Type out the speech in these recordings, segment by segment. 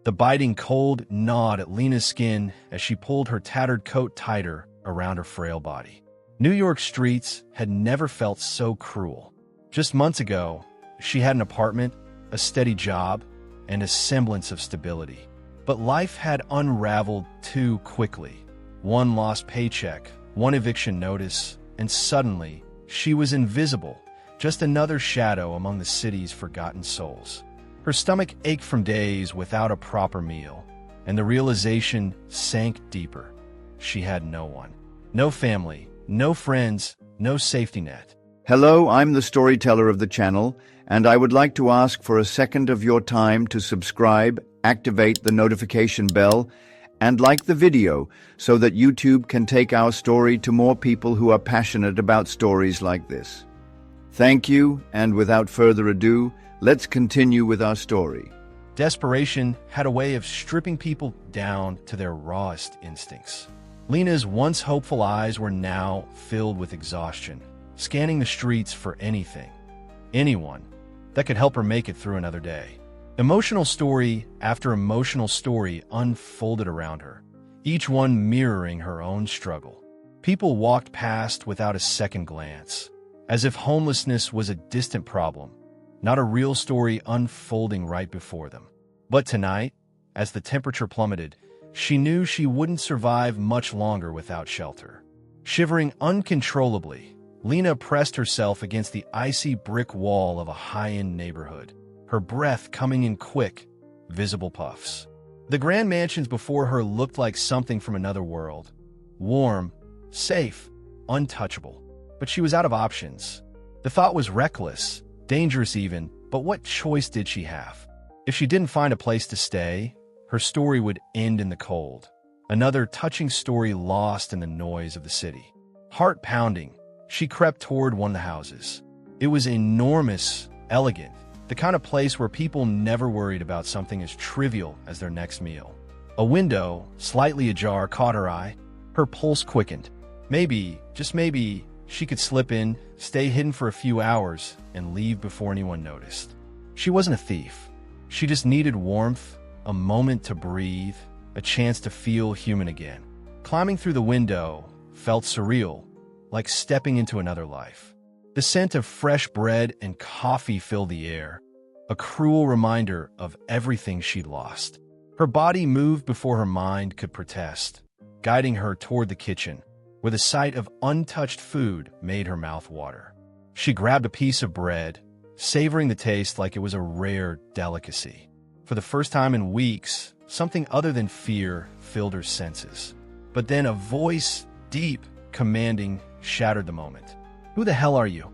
The biting cold gnawed at Lena's skin as she pulled her tattered coat tighter around her frail body. New York streets had never felt so cruel. Just months ago, she had an apartment, a steady job, and a semblance of stability. But life had unraveled too quickly. One lost paycheck, one eviction notice, and suddenly, she was invisible, just another shadow among the city's forgotten souls. Her stomach ached from days without a proper meal, and the realization sank deeper. She had no one. No family, no friends, no safety net. Hello, I'm the storyteller of the channel, and I would like to ask for a second of your time to subscribe, activate the notification bell, and like the video so that YouTube can take our story to more people who are passionate about stories like this. Thank you, and without further ado, let's continue with our story. Desperation had a way of stripping people down to their rawest instincts. Lena's once hopeful eyes were now filled with exhaustion, scanning the streets for anything, anyone, that could help her make it through another day. Emotional story after emotional story unfolded around her, each one mirroring her own struggle. People walked past without a second glance, as if homelessness was a distant problem, not a real story unfolding right before them. But tonight, as the temperature plummeted, she knew she wouldn't survive much longer without shelter. Shivering uncontrollably, Lena pressed herself against the icy brick wall of a high-end neighborhood, her breath coming in quick, visible puffs. The grand mansions before her looked like something from another world. Warm, safe, untouchable. But she was out of options. The thought was reckless, dangerous even, but what choice did she have? If she didn't find a place to stay, her story would end in the cold. Another touching story lost in the noise of the city. Heart pounding, she crept toward one of the houses. It was enormous, elegant, the kind of place where people never worried about something as trivial as their next meal. A window, slightly ajar, caught her eye. Her pulse quickened. Maybe, just maybe, she could slip in, stay hidden for a few hours, and leave before anyone noticed. She wasn't a thief. She just needed warmth, a moment to breathe, a chance to feel human again. Climbing through the window felt surreal, like stepping into another life. The scent of fresh bread and coffee filled the air, a cruel reminder of everything she'd lost. Her body moved before her mind could protest, guiding her toward the kitchen, where the sight of untouched food made her mouth water. She grabbed a piece of bread, savoring the taste like it was a rare delicacy. For the first time in weeks, something other than fear filled her senses. But then a voice, deep, commanding, shattered the moment. "Who the hell are you?"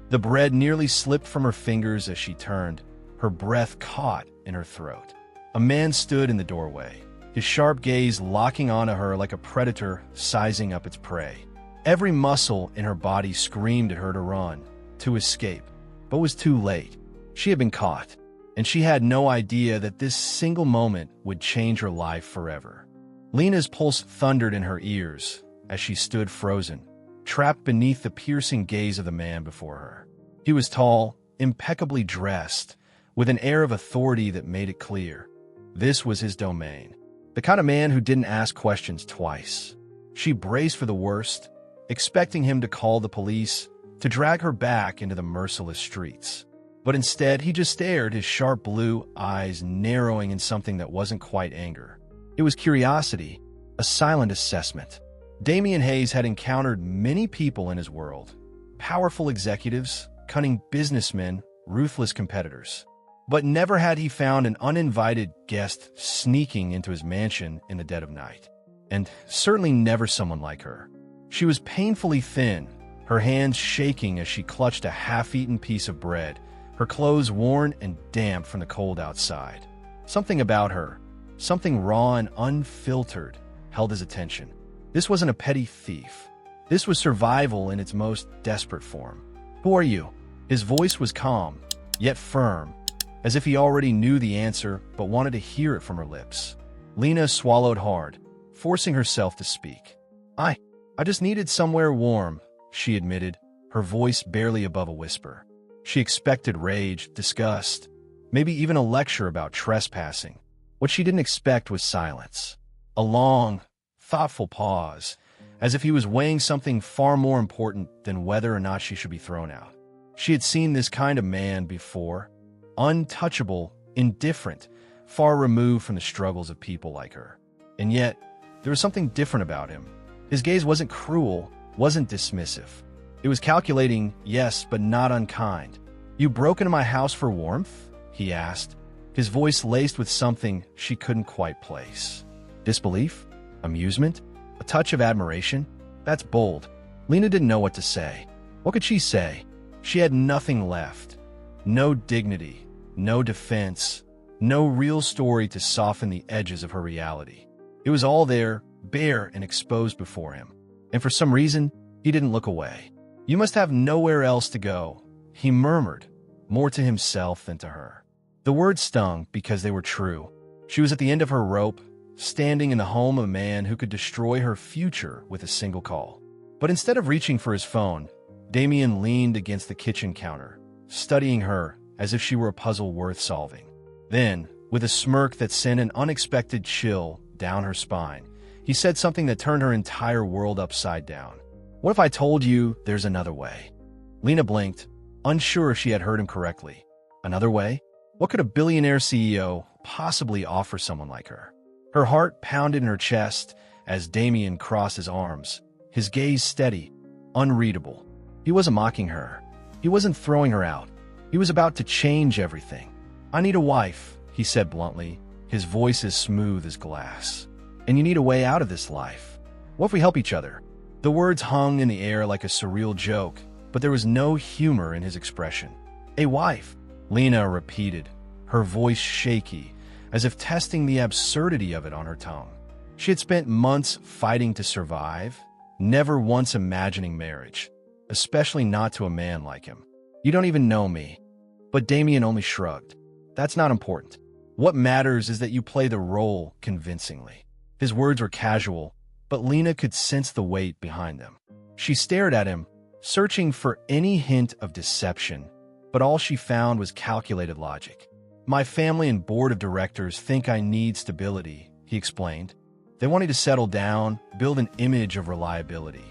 The bread nearly slipped from her fingers as she turned, her breath caught in her throat. A man stood in the doorway, his sharp gaze locking onto her like a predator sizing up its prey. Every muscle in her body screamed at her to run, to escape, but was too late. She had been caught, and she had no idea that this single moment would change her life forever. Lena's pulse thundered in her ears as she stood frozen, trapped beneath the piercing gaze of the man before her. He was tall, impeccably dressed, with an air of authority that made it clear this was his domain. The kind of man who didn't ask questions twice. She braced for the worst, expecting him to call the police, to drag her back into the merciless streets. But instead, he just stared, his sharp blue eyes narrowing in something that wasn't quite anger. It was curiosity, a silent assessment. Damian Hayes had encountered many people in his world. Powerful executives, cunning businessmen, ruthless competitors. But never had he found an uninvited guest sneaking into his mansion in the dead of night. And certainly never someone like her. She was painfully thin, her hands shaking as she clutched a half-eaten piece of bread, her clothes worn and damp from the cold outside. Something about her, something raw and unfiltered, held his attention. This wasn't a petty thief. This was survival in its most desperate form. "Who are you?" His voice was calm, yet firm, as if he already knew the answer but wanted to hear it from her lips. Lena swallowed hard, forcing herself to speak. I just needed somewhere warm," she admitted, her voice barely above a whisper. She expected rage, disgust, maybe even a lecture about trespassing. What she didn't expect was silence. A long, thoughtful pause, as if he was weighing something far more important than whether or not she should be thrown out. She had seen this kind of man before, untouchable, indifferent, far removed from the struggles of people like her. And yet, there was something different about him. His gaze wasn't cruel, wasn't dismissive. It was calculating, yes, but not unkind. "You broke into my house for warmth?" he asked, his voice laced with something she couldn't quite place. Disbelief? Amusement? A touch of admiration? That's bold. Lena didn't know what to say. What could she say? She had nothing left. No dignity, no defense, no real story to soften the edges of her reality. It was all there, bare and exposed before him. And for some reason, he didn't look away. "You must have nowhere else to go," he murmured, more to himself than to her. The words stung because they were true. She was at the end of her rope, standing in the home of a man who could destroy her future with a single call. But instead of reaching for his phone, Damian leaned against the kitchen counter, studying her as if she were a puzzle worth solving. Then, with a smirk that sent an unexpected chill down her spine, he said something that turned her entire world upside down. "What if I told you there's another way?" Lena blinked, unsure if she had heard him correctly. Another way? What could a billionaire CEO possibly offer someone like her? Her heart pounded in her chest as Damian crossed his arms, his gaze steady, unreadable. He wasn't mocking her. He wasn't throwing her out. He was about to change everything. "I need a wife," he said bluntly, his voice as smooth as glass. "And you need a way out of this life. What if we help each other?" The words hung in the air like a surreal joke, but there was no humor in his expression. "A wife," Lena repeated, her voice shaky, as if testing the absurdity of it on her tongue. She had spent months fighting to survive, never once imagining marriage, especially not to a man like him. "You don't even know me." But Damian only shrugged. "That's not important. What matters is that you play the role convincingly." His words were casual, but Lena could sense the weight behind them. She stared at him, searching for any hint of deception, but all she found was calculated logic. "My family and board of directors think I need stability," he explained. "They want me to settle down, build an image of reliability.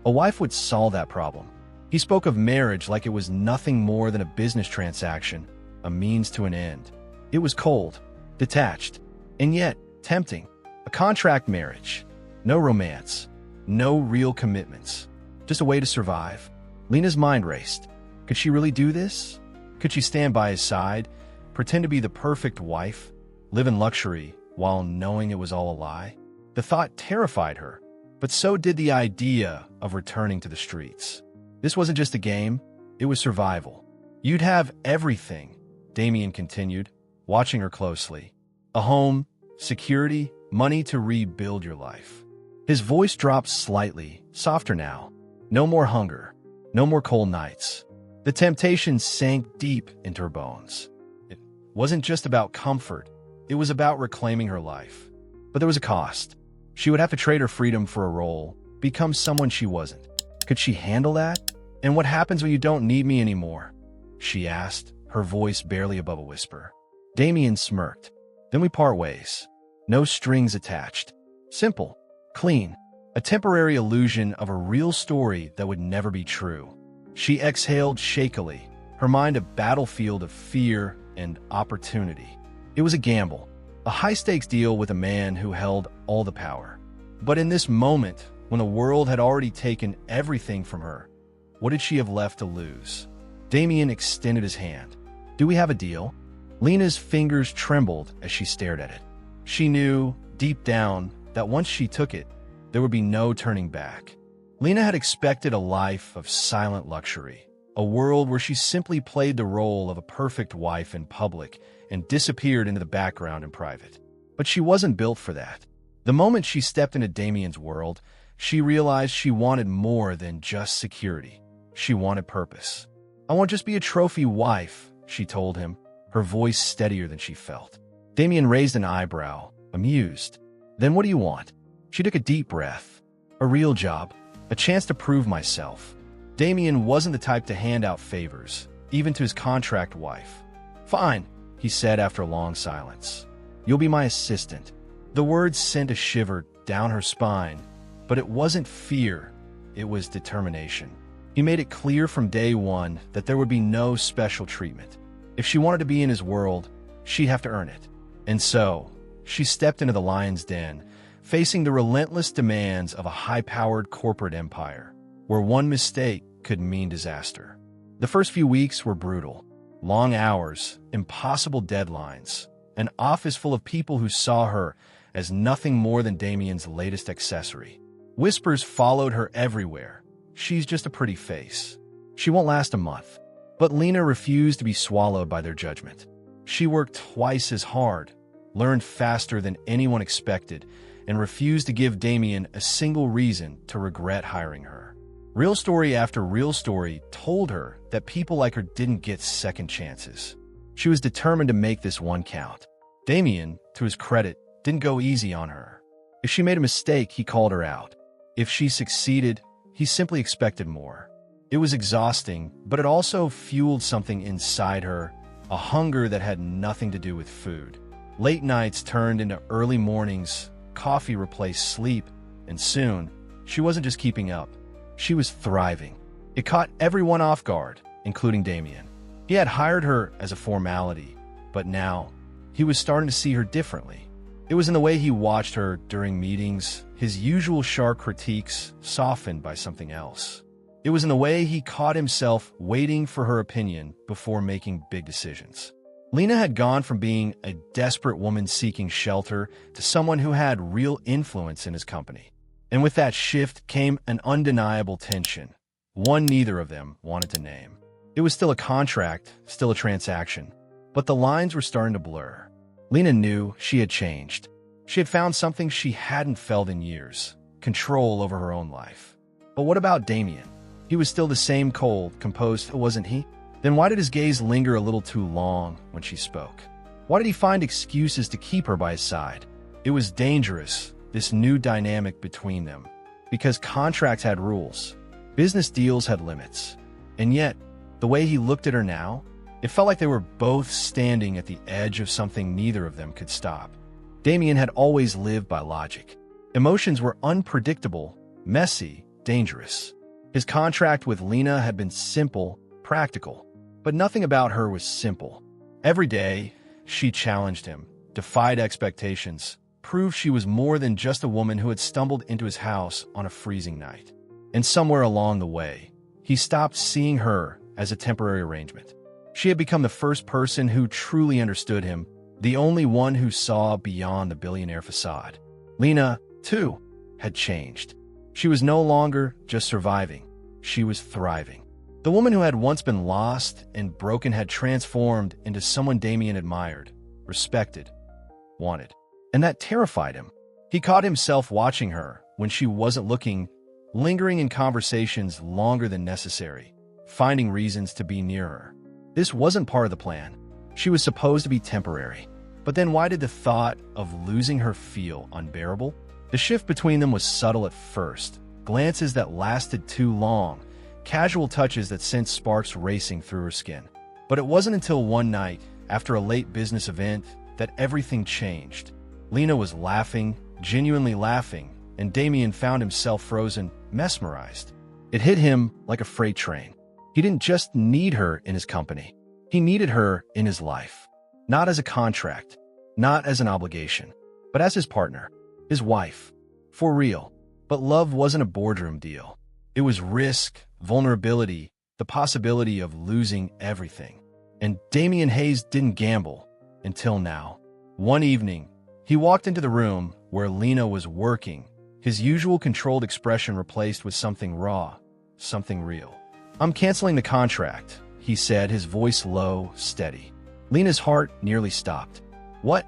A wife would solve that problem." He spoke of marriage like it was nothing more than a business transaction, a means to an end. It was cold, detached, and yet tempting. A contract marriage. No romance. No real commitments. Just a way to survive. Lena's mind raced. Could she really do this? Could she stand by his side, pretend to be the perfect wife, live in luxury while knowing it was all a lie? The thought terrified her, but so did the idea of returning to the streets. This wasn't just a game, it was survival. "You'd have everything," Damian continued, watching her closely. "A home, security, money to rebuild your life." His voice dropped slightly, softer now. No more hunger, no more cold nights. The temptation sank deep into her bones. It wasn't just about comfort, it was about reclaiming her life. But there was a cost. She would have to trade her freedom for a role, become someone she wasn't. Could she handle that? "And what happens when you don't need me anymore?" she asked, her voice barely above a whisper. Damian smirked. "Then we part ways. No strings attached. Simple. Clean. A temporary illusion of a real story that would never be true." She exhaled shakily, her mind a battlefield of fear and opportunity. It was a gamble, a high-stakes deal with a man who held all the power. But in this moment, when the world had already taken everything from her, what did she have left to lose? Damian extended his hand. "Do we have a deal?" Lena's fingers trembled as she stared at it. She knew, deep down, that once she took it, there would be no turning back. Lena had expected a life of silent luxury, a world where she simply played the role of a perfect wife in public and disappeared into the background in private. But she wasn't built for that. The moment she stepped into Damian's world, she realized she wanted more than just security. She wanted purpose. "I won't just be a trophy wife," she told him, her voice steadier than she felt. Damian raised an eyebrow, amused. "Then what do you want?" She took a deep breath. "A real job. A chance to prove myself." Damian wasn't the type to hand out favors, even to his contract wife. "Fine," he said after a long silence. You'll be my assistant." The words sent a shiver down her spine, but it wasn't fear, it was determination. He made it clear from day one that there would be no special treatment. If she wanted to be in his world, she'd have to earn it. And so, she stepped into the lion's den, facing the relentless demands of a high-powered corporate empire, where one mistake could mean disaster. The first few weeks were brutal. Long hours, impossible deadlines, an office full of people who saw her as nothing more than Damian's latest accessory. Whispers followed her everywhere. "She's just a pretty face. She won't last a month." But Lena refused to be swallowed by their judgment. She worked twice as hard, learned faster than anyone expected, and refused to give Damian a single reason to regret hiring her. Real story after real story told her that people like her didn't get second chances. She was determined to make this one count. Damian, to his credit, didn't go easy on her. If she made a mistake, he called her out. If she succeeded, he simply expected more. It was exhausting, but it also fueled something inside her, a hunger that had nothing to do with food. Late nights turned into early mornings, coffee replaced sleep, and soon, she wasn't just keeping up. She was thriving. It caught everyone off guard, including Damian. He had hired her as a formality, but now, he was starting to see her differently. It was in the way he watched her during meetings, his usual sharp critiques softened by something else. It was in the way he caught himself waiting for her opinion before making big decisions. Lena had gone from being a desperate woman seeking shelter to someone who had real influence in his company. And with that shift came an undeniable tension, one neither of them wanted to name. It was still a contract, still a transaction, but the lines were starting to blur. Lena knew she had changed. She had found something she hadn't felt in years, control over her own life. But what about Damian? He was still the same cold, composed, wasn't he? Then why did his gaze linger a little too long when she spoke? Why did he find excuses to keep her by his side? It was dangerous, this new dynamic between them, because contracts had rules, business deals had limits. And yet, the way he looked at her now, it felt like they were both standing at the edge of something neither of them could stop. Damian had always lived by logic. Emotions were unpredictable, messy, dangerous. His contract with Lena had been simple, practical, but nothing about her was simple. Every day, she challenged him, defied expectations, proved she was more than just a woman who had stumbled into his house on a freezing night. And somewhere along the way, he stopped seeing her as a temporary arrangement. She had become the first person who truly understood him, the only one who saw beyond the billionaire facade. Lena, too, had changed. She was no longer just surviving. She was thriving. The woman who had once been lost and broken had transformed into someone Damian admired, respected, wanted. And that terrified him. He caught himself watching her when she wasn't looking, lingering in conversations longer than necessary, finding reasons to be near her. This wasn't part of the plan. She was supposed to be temporary. But then why did the thought of losing her feel unbearable? The shift between them was subtle at first, glances that lasted too long, casual touches that sent sparks racing through her skin. But it wasn't until one night, after a late business event, that everything changed. Lena was laughing, genuinely laughing, and Damian found himself frozen, mesmerized. It hit him like a freight train. He didn't just need her in his company. He needed her in his life. Not as a contract, not as an obligation, but as his partner, his wife. For real. But love wasn't a boardroom deal. It was risk, vulnerability, the possibility of losing everything. And Damian Hayes didn't gamble until now. One evening, he walked into the room where Lena was working, his usual controlled expression replaced with something raw, something real. "I'm canceling the contract," he said, his voice low, steady. Lena's heart nearly stopped. "What?"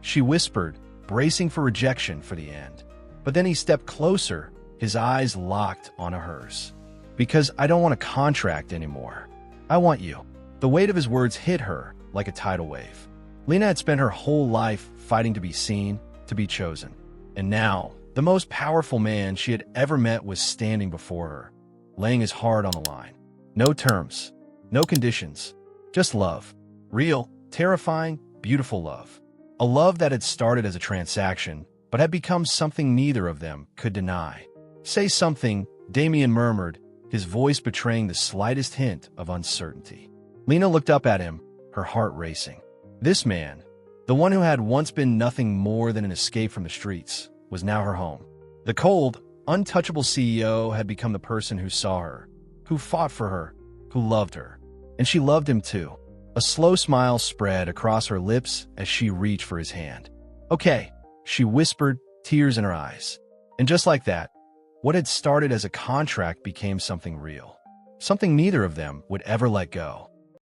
she whispered, bracing for rejection for the end. But then he stepped closer, his eyes locked onto hers. "Because I don't want a contract anymore. I want you." The weight of his words hit her like a tidal wave. Lena had spent her whole life fighting to be seen, to be chosen. And now, the most powerful man she had ever met was standing before her, laying his heart on the line. No terms, no conditions, just love. Real, terrifying, beautiful love. A love that had started as a transaction, but had become something neither of them could deny. "Say something," Damian murmured, his voice betraying the slightest hint of uncertainty. Lena looked up at him, her heart racing. This man, the one who had once been nothing more than an escape from the streets, was now her home. The cold, untouchable CEO had become the person who saw her, who fought for her, who loved her. And she loved him too. A slow smile spread across her lips as she reached for his hand. "Okay," she whispered, tears in her eyes. And just like that, what had started as a contract became something real. Something neither of them would ever let go.